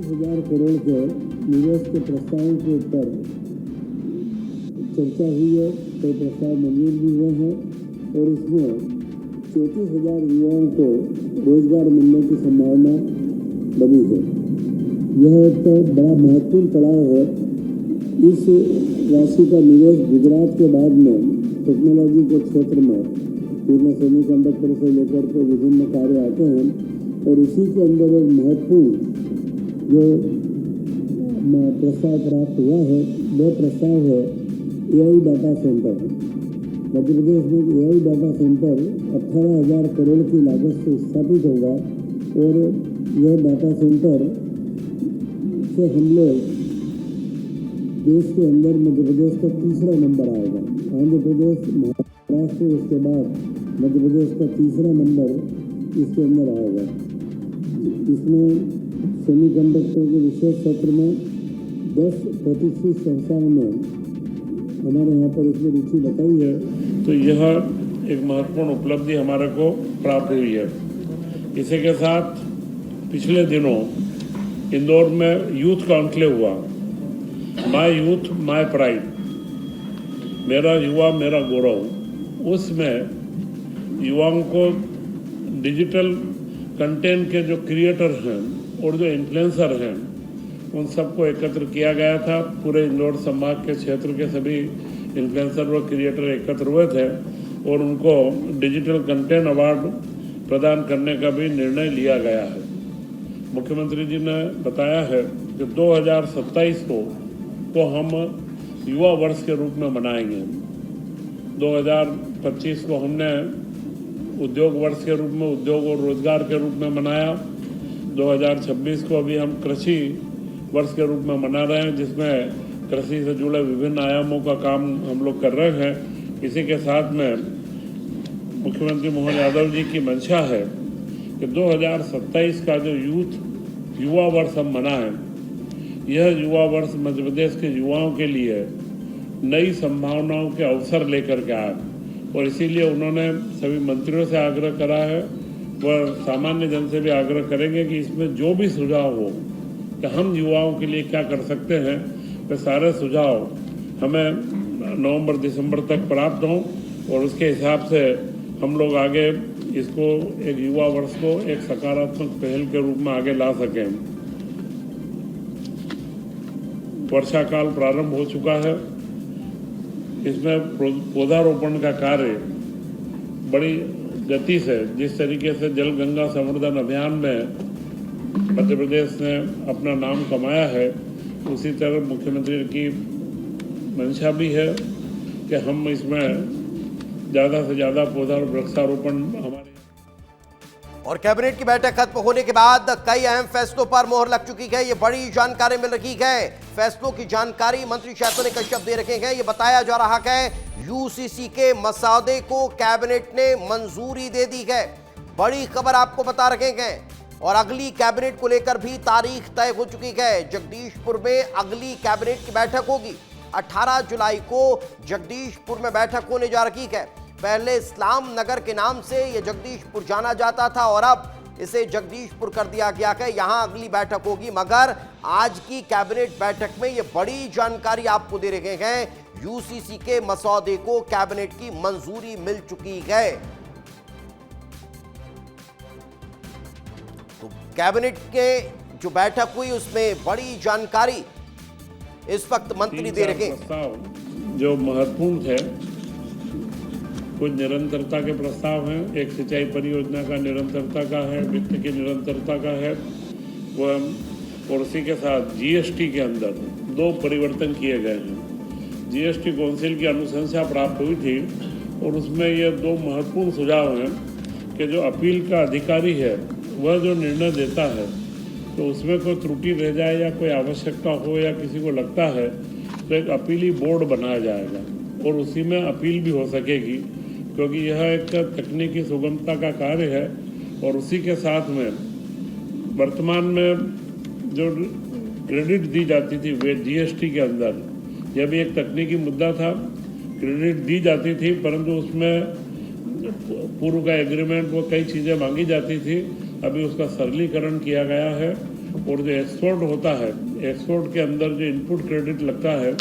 25,000 करोड़ के निवेश के प्रस्तावों के ऊपर चर्चा हुई है। कई प्रस्ताव मंजूर भी हुए हैं और इसमें 34,000 युवाओं को रोजगार मिलने की संभावना बनी है। यह एक तो बड़ा महत्वपूर्ण पड़ाव है। इस राशि का निवेश गुजरात के बाद में टेक्नोलॉजी के क्षेत्र में जिसमें सेमीकंडक्टर से लेकर के विभिन्न कार्य आते हैं और इसी के अंदर एक महत्वपूर्ण जो प्रस्ताव प्राप्त हुआ है वह प्रस्ताव है AI data centre. Madhya Pradesh में AI डाटा सेंटर 18,000 करोड़ की लागत से स्थापित होगा और यह डाटा सेंटर से हम लोग देश के अंदर मध्य प्रदेश का तीसरा नंबर आएगा। आंध्र प्रदेश, महाराष्ट्र, उसके बाद मध्य प्रदेश का तीसरा नंबर इसके अंदर आएगा। इसमें सेमीकंडक्टर के विशेष क्षेत्र में 10 प्रतिष्ठित संस्थाओं में हमारे यहाँ पर इसमें रुचि बताई है, तो यह एक महत्वपूर्ण उपलब्धि हमारे को प्राप्त हुई है। इसी के साथ पिछले दिनों इंदौर में यूथ कॉन्क्लेव हुआ, माय यूथ माय प्राइड, मेरा युवा मेरा गौरव। उसमें युवाओं को डिजिटल कंटेंट के जो क्रिएटर हैं और जो इन्फ्लुएंसर हैं उन सबको एकत्र किया गया था। पूरे इंदौर संभाग के क्षेत्र के सभी इन्फ्लुएंसर व क्रिएटर एकत्र हुए थे और उनको डिजिटल कंटेंट अवार्ड प्रदान करने का भी निर्णय लिया गया है। मुख्यमंत्री जी ने बताया है कि 2027 को हम युवा वर्ष के रूप में मनाएंगे। 2025 को हमने उद्योग वर्ष के रूप में, उद्योग और रोजगार के रूप में मनाया। 2026 को अभी हम कृषि वर्ष के रूप में मना रहे हैं, जिसमें कृषि से जुड़े विभिन्न आयामों का काम हम लोग कर रहे हैं। इसी के साथ में मुख्यमंत्री मोहन यादव जी की मंशा है कि 2027 का जो युवा वर्ष हम मनाएं, यह युवा वर्ष मध्य प्रदेश के युवाओं के लिए नई संभावनाओं के अवसर लेकर के आए और इसीलिए उन्होंने सभी मंत्रियों से आग्रह करा है, वह सामान्य जन से भी आग्रह करेंगे कि इसमें जो भी सुझाव हो कि हम युवाओं के लिए क्या कर सकते हैं, वे सारे सुझाव हमें नवंबर-दिसंबर तक प्राप्त हों और उसके हिसाब से हम लोग आगे इसको एक युवा वर्ष को एक सकारात्मक पहल के रूप में आगे ला सकें। वर्षा काल प्रारंभ हो चुका है। इसमें पौधारोपण का कार्य बड़ी गति से, जिस तरीके से जल गंगा संवर्धन अभियान में मध्य प्रदेश ने अपना नाम कमाया है, उसी तरह मुख्यमंत्री की मंशा भी है कि हम इसमें ज़्यादा से ज़्यादा पौधा और वृक्षारोपण हमारे। और कैबिनेट की बैठक खत्म होने के बाद कई अहम फैसलों पर मोहर लग चुकी है। ये बड़ी जानकारी मिल रही है। फैसलों की जानकारी मंत्री शैतन्य कश्यप दे रखे हैं। ये बताया जा रहा है यूसीसी के मसौदे को कैबिनेट ने मंजूरी दे दी है। बड़ी खबर आपको बता रखे हैं। और अगली कैबिनेट को लेकर भी तारीख तय हो चुकी है। जगदीशपुर में अगली कैबिनेट की बैठक होगी। 18 जुलाई को जगदीशपुर में बैठक होने जा रही है। पहले इस्लाम नगर के नाम से यह जगदीशपुर जाना जाता था और अब इसे जगदीशपुर कर दिया गया है। यहां अगली बैठक होगी, मगर आज की कैबिनेट बैठक में यह बड़ी जानकारी आपको दे रहे हैं। यूसीसी के मसौदे को कैबिनेट की मंजूरी मिल चुकी है। तो कैबिनेट के जो बैठक हुई उसमें बड़ी जानकारी इस वक्त मंत्री दे रहे हैं। जो महत्वपूर्ण है, कुछ निरंतरता के प्रस्ताव हैं। एक सिंचाई परियोजना का निरंतरता का है, वित्त की निरंतरता का है वह, और उसी के साथ जीएसटी के अंदर 2 परिवर्तन किए गए हैं। जीएसटी काउंसिल की अनुशंसा प्राप्त हुई थी और उसमें ये 2 महत्वपूर्ण सुझाव हैं कि जो अपील का अधिकारी है वह जो निर्णय देता है तो उसमें कोई त्रुटि रह जाए या कोई आवश्यकता हो या किसी को लगता है तो एक अपीली बोर्ड बनाया जाएगा और उसी में अपील भी हो सकेगी, क्योंकि यह एक तकनीकी सुगमता का कार्य है। और उसी के साथ में वर्तमान में जो क्रेडिट दी जाती थी वे जीएसटी के अंदर, यह भी एक तकनीकी मुद्दा था। क्रेडिट दी जाती थी परंतु उसमें पूर्व का एग्रीमेंट वो कई चीज़ें मांगी जाती थी। अभी उसका सरलीकरण किया गया है और जो एक्सपोर्ट होता है, एक्सपोर्ट के अंदर जो इनपुट क्रेडिट लगता है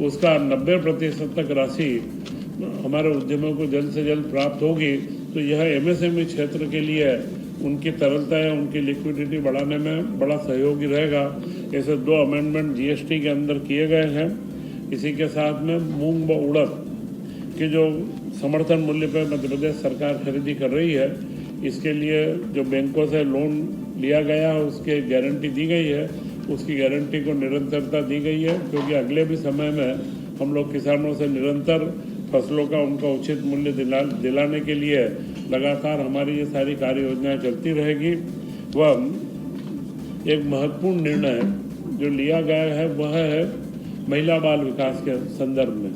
उसका 90% तक राशि हमारे उद्यमों को जल्द से जल्द प्राप्त होगी। तो यह एमएसएमई क्षेत्र के लिए उनकी तरलता या उनकी लिक्विडिटी बढ़ाने में बड़ा सहयोगी रहेगा। ऐसे 2 अमेंडमेंट जीएसटी के अंदर किए गए हैं। इसी के साथ में मूंग व उड़द के जो समर्थन मूल्य पर मध्य प्रदेश सरकार खरीदी कर रही है, इसके लिए जो बैंकों से लोन लिया गया है उसकी गारंटी दी गई है, उसकी गारंटी को निरंतरता दी गई है, क्योंकि अगले भी समय में हम लोग किसानों से निरंतर फसलों का उनका उचित मूल्य दिलाने के लिए लगातार हमारी ये सारी कार्य योजनाएँ चलती रहेगी। वह एक महत्वपूर्ण निर्णय जो लिया गया है वह है महिला बाल विकास के संदर्भ में।